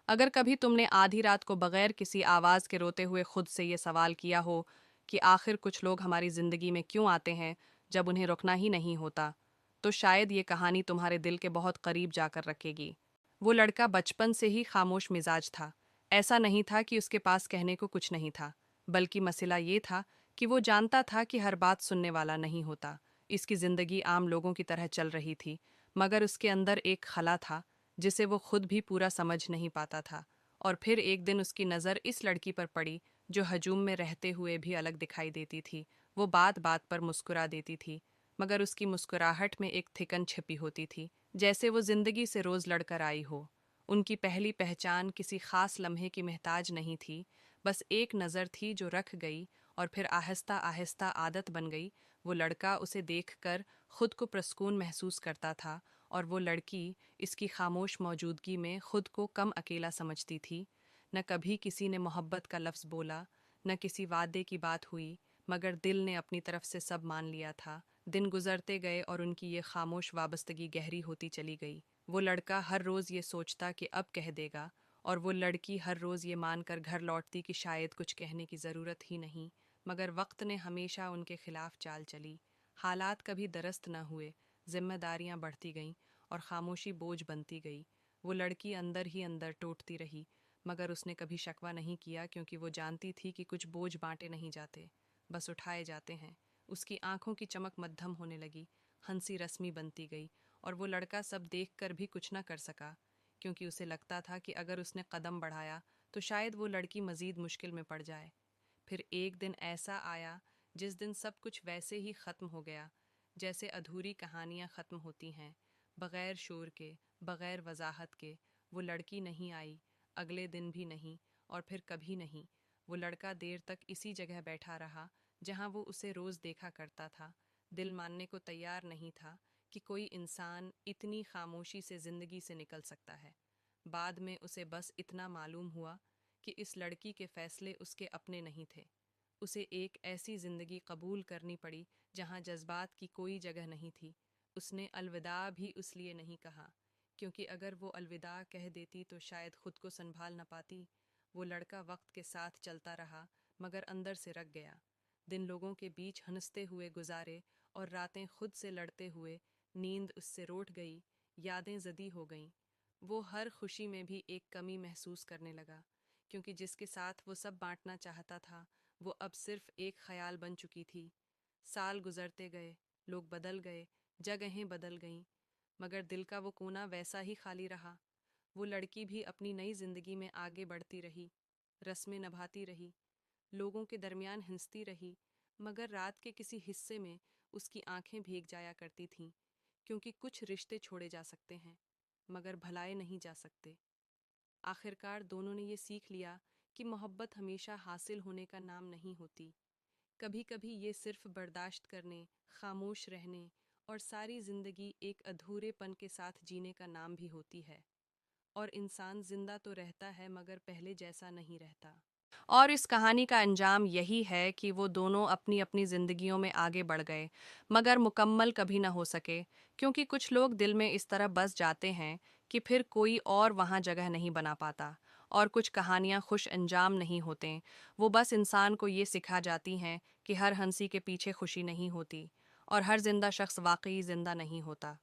अगर कभी तुमने आधी रात को बगैर किसी आवाज़ के रोते हुए खुद से ये सवाल किया हो कि आखिर कुछ लोग हमारी ज़िंदगी में क्यों आते हैं जब उन्हें रुकना ही नहीं होता, तो शायद ये कहानी तुम्हारे दिल के बहुत करीब जाकर रखेगी। वो लड़का बचपन से ही खामोश मिजाज था। ऐसा नहीं था कि उसके पास कहने को कुछ नहीं था, बल्कि मसला ये था कि वो जानता था कि हर बात सुनने वाला नहीं होता। इसकी ज़िंदगी आम लोगों की तरह चल रही थी, मगर उसके अंदर एक खला था जिसे वो खुद भी पूरा समझ नहीं पाता था। और फिर एक दिन उसकी नज़र इस लड़की पर पड़ी जो हजूम में रहते हुए भी अलग दिखाई देती थी। वो बात बात पर मुस्कुरा देती थी, मगर उसकी मुस्कुराहट में एक थिकन छिपी होती थी, जैसे वो जिंदगी से रोज लड़कर आई हो। उनकी पहली पहचान किसी खास लम्हे की मोहताज नहीं थी, बस एक नज़र थी जो रख गई और फिर आहिस्ता आहिस्ता आदत बन गई। वो लड़का उसे देखकर खुद को प्रसून महसूस करता था, और वो लड़की इसकी खामोश मौजूदगी में खुद को कम अकेला समझती थी। न कभी किसी ने मोहब्बत का लफ्ज़ बोला, न किसी वादे की बात हुई, मगर दिल ने अपनी तरफ से सब मान लिया था। दिन गुजरते गए और उनकी ये खामोश वाबस्तगी गहरी होती चली गई। वो लड़का हर रोज़ ये सोचता कि अब कह देगा, और वो लड़की हर रोज़ ये मानकर घर लौटती कि शायद कुछ कहने की ज़रूरत ही नहीं। मगर वक्त ने हमेशा उनके खिलाफ चाल चली। हालात कभी दरस्त न हुए, जिम्मेदारियां बढ़ती गईं और खामोशी बोझ बनती गई। वो लड़की अंदर ही अंदर टूटती रही, मगर उसने कभी शकवा नहीं किया, क्योंकि वो जानती थी कि कुछ बोझ बांटे नहीं जाते, बस उठाए जाते हैं। उसकी आंखों की चमक मद्धम होने लगी, हंसी रस्मी बनती गई, और वो लड़का सब देखकर भी कुछ न कर सका, क्योंकि उसे लगता था कि अगर उसने कदम बढ़ाया तो शायद वो लड़की मजीद मुश्किल में पड़ जाए। फिर एक दिन ऐसा आया जिस दिन सब कुछ वैसे ही ख़त्म हो गया जैसे अधूरी कहानियाँ ख़त्म होती हैं, बग़ैर शोर के, बग़ैर वजाहत के। वो लड़की नहीं आई, अगले दिन भी नहीं, और फिर कभी नहीं। वो लड़का देर तक इसी जगह बैठा रहा जहाँ वो उसे रोज़ देखा करता था। दिल मानने को तैयार नहीं था कि कोई इंसान इतनी खामोशी से ज़िंदगी से निकल सकता है। बाद में उसे बस इतना मालूम हुआ कि इस लड़की के फ़ैसले उसके अपने नहीं थे। उसे एक ऐसी ज़िंदगी कबूल करनी पड़ी जहाँ जज्बात की कोई जगह नहीं थी। उसने अलविदा भी इसलिए नहीं कहा क्योंकि अगर वो अलविदा कह देती तो शायद खुद को संभाल न पाती। वो लड़का वक्त के साथ चलता रहा, मगर अंदर से रख गया। दिन लोगों के बीच हंसते हुए गुजारे, और रातें खुद से लड़ते हुए। नींद उससे रूठ गई, यादें जदी हो गईं। वो हर खुशी में भी एक कमी महसूस करने लगा, क्योंकि जिसके साथ वो सब बांटना चाहता था वो अब सिर्फ एक ख्याल बन चुकी थी। साल गुजरते गए, लोग बदल गए, जगहें बदल गईं, मगर दिल का वो कोना वैसा ही खाली रहा। वो लड़की भी अपनी नई जिंदगी में आगे बढ़ती रही, रस्में निभाती रही, लोगों के दरमियान हंसती रही, मगर रात के किसी हिस्से में उसकी आंखें भीग जाया करती थीं, क्योंकि कुछ रिश्ते छोड़े जा सकते हैं, मगर भुलाए नहीं जा सकते। आखिरकार दोनों ने ये सीख लिया कि मोहब्बत हमेशा हासिल होने का नाम नहीं होती। कभी कभी ये सिर्फ बर्दाश्त करने, खामोश रहने और सारी ज़िंदगी एक अधूरेपन के साथ जीने का नाम भी होती है। और इंसान जिंदा तो रहता है, मगर पहले जैसा नहीं रहता। और इस कहानी का अंजाम यही है कि वो दोनों अपनी अपनी ज़िंदगियों में आगे बढ़ गए, मगर मुकम्मल कभी ना हो सके, क्योंकि कुछ लोग दिल में इस तरह बस जाते हैं कि फिर कोई और वहाँ जगह नहीं बना पाता। और कुछ कहानियाँ खुश अंजाम नहीं होते, वो बस इंसान को ये सिखा जाती हैं कि हर हंसी के पीछे खुशी नहीं होती, और हर जिंदा शख्स वाकई जिंदा नहीं होता।